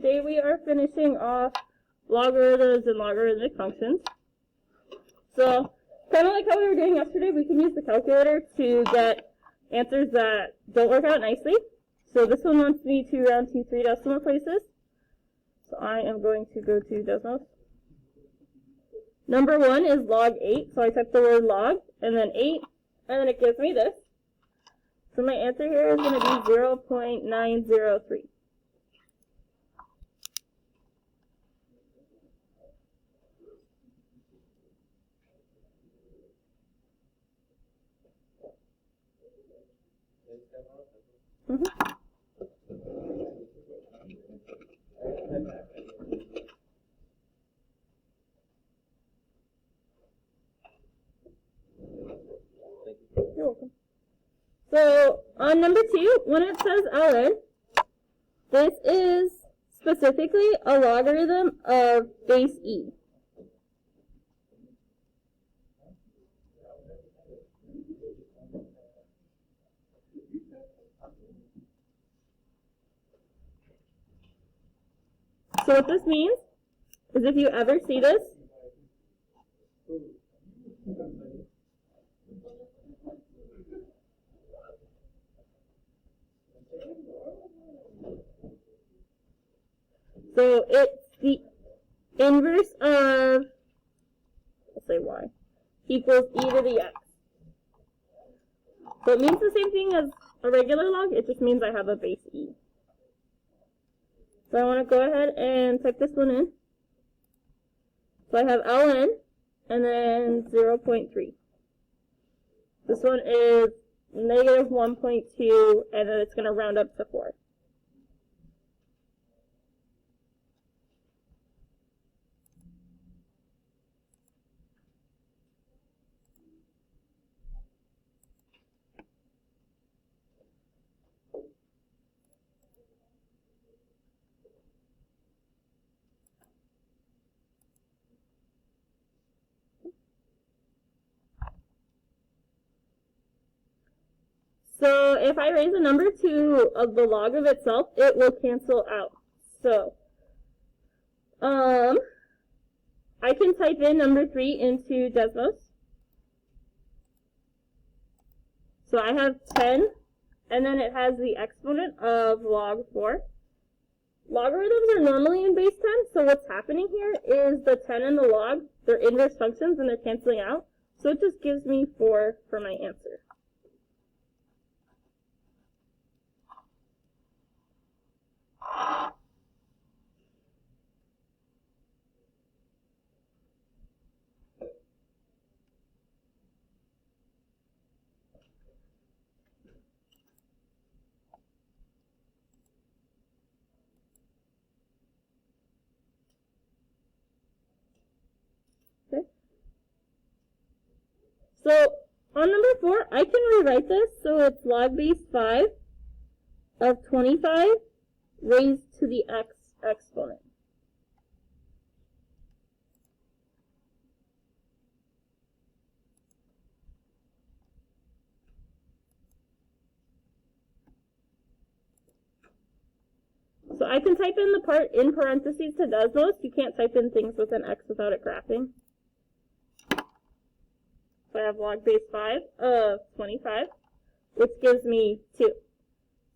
today we are finishing off logarithms and logarithmic functions. So, kind of like how we were doing yesterday, we can use the calculator to get answers that don't work out nicely. So this one wants me to round to 3 decimal places. So I am going to go to decimals. Number 1 is log 8, so I type the word log, and then 8, and then it gives me this. So my answer here is going to be 0.903. You're welcome. So on number 2, when it says ln, this is specifically a logarithm of base e. So what this means is if you ever see this, so it's the inverse of, let's say y, equals e to the x. So it means the same thing as a regular log, it just means I have a base e. So I want to go ahead and type this one in. So I have ln and then 0.3. This one is negative 1.2 and then it's going to round up to 4. So if I raise a number to the log of itself, it will cancel out. So I can type in number 3 into Desmos. So I have 10, and then it has the exponent of log 4. Logarithms are normally in base 10, so what's happening here is the 10 and the log, they're inverse functions and they're canceling out. So it just gives me 4 for my answer. Okay. So on number 4, I can rewrite this so it's log base 5 of 25 raised to the x exponent. So I can type in the part in parentheses to Desmos. You can't type in things with an x without it graphing. So I have log base 5 of 25, which gives me 2.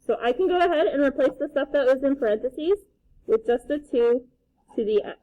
So I can go ahead and replace the stuff that was in parentheses with just a 2 to the x.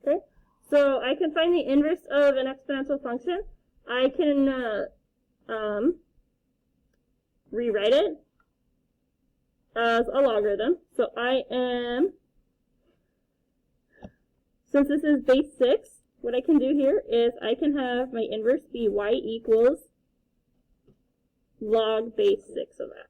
Okay, so I can find the inverse of an exponential function. I can rewrite it as a logarithm. So I am, since this is base 6, what I can do here is I can have my inverse be y equals log base 6 of x.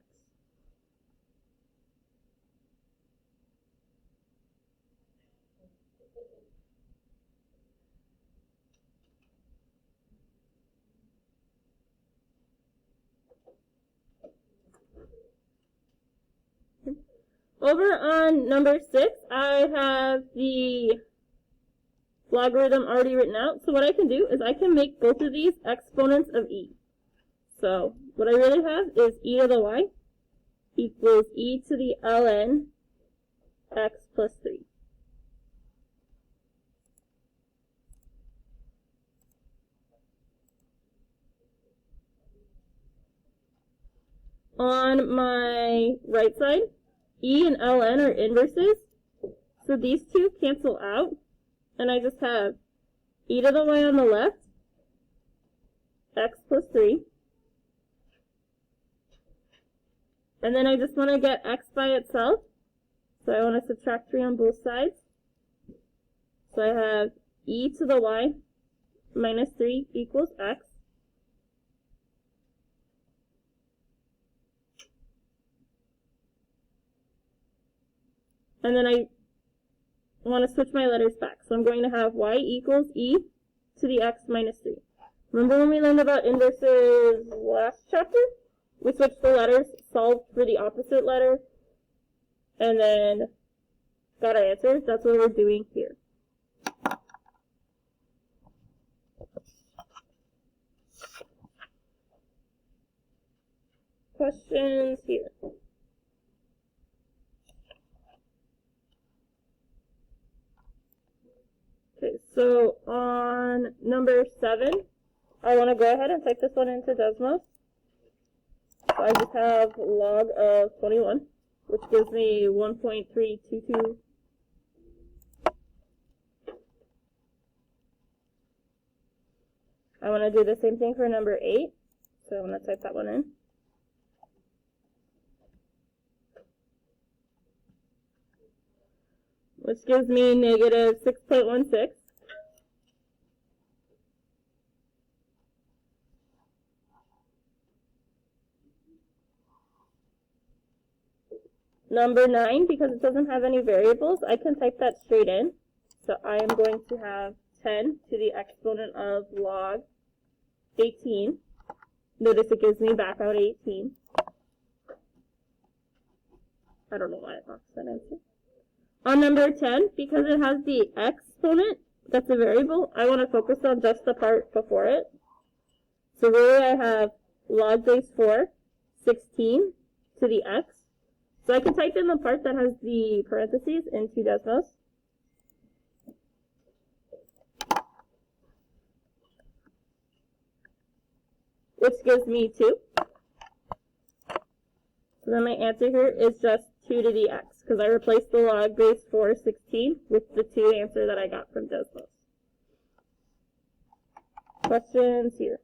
Over on number 6, I have the logarithm already written out. So what I can do is I can make both of these exponents of e. So what I really have is e to the y equals e to the ln x plus 3. On my right side, e and ln are inverses, so these two cancel out, and I just have e to the y on the left, x plus 3, and then I just want to get x by itself, so I want to subtract 3 on both sides, so I have e to the y minus 3 equals x. And then I want to switch my letters back. So I'm going to have y equals e to the x minus 3. Remember when we learned about inverses last chapter? We switched the letters, solved for the opposite letter, and then got our answers. That's what we're doing here. Questions here? Okay, so on number 7, I want to go ahead and type this one into Desmos. So I just have log of 21, which gives me 1.322. I want to do the same thing for number 8, so I'm going to type that one in. Which gives me negative 6.16. Number 9, because it doesn't have any variables, I can type that straight in. So I am going to have 10 to the exponent of log 18. Notice it gives me back out 18. I don't know why it boxed that answer. On number 10, because it has the exponent, that's a variable, I want to focus on just the part before it. So really I have log base 4, 16 to the x. So I can type in the part that has the parentheses into Desmos. Which gives me 2. So then my answer here is just 2 to the x, because I replaced the log base 4, 16 with the 2 answer that I got from Desmos. Questions here?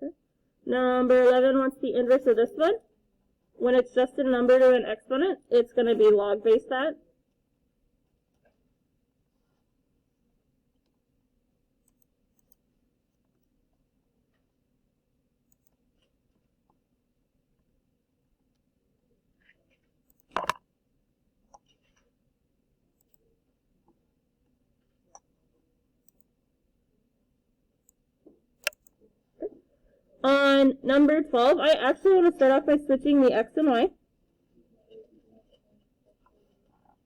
Okay. Number 11 wants the inverse of this one. When it's just a number to an exponent, it's going to be log base that. On number 12, I actually want to start off by switching the x and y.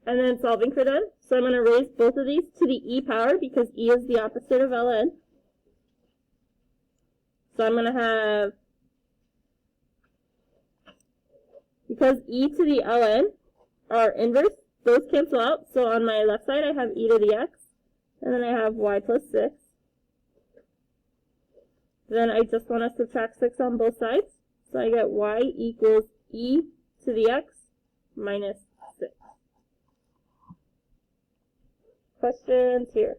And then solving for them. So I'm going to raise both of these to the e power because e is the opposite of ln. So I'm going to have, because e to the ln are inverse, those cancel out. So on my left side I have e to the x, and then I have y plus 6. Then I just want to subtract 6 on both sides. So I get y equals e to the x minus 6. Questions here?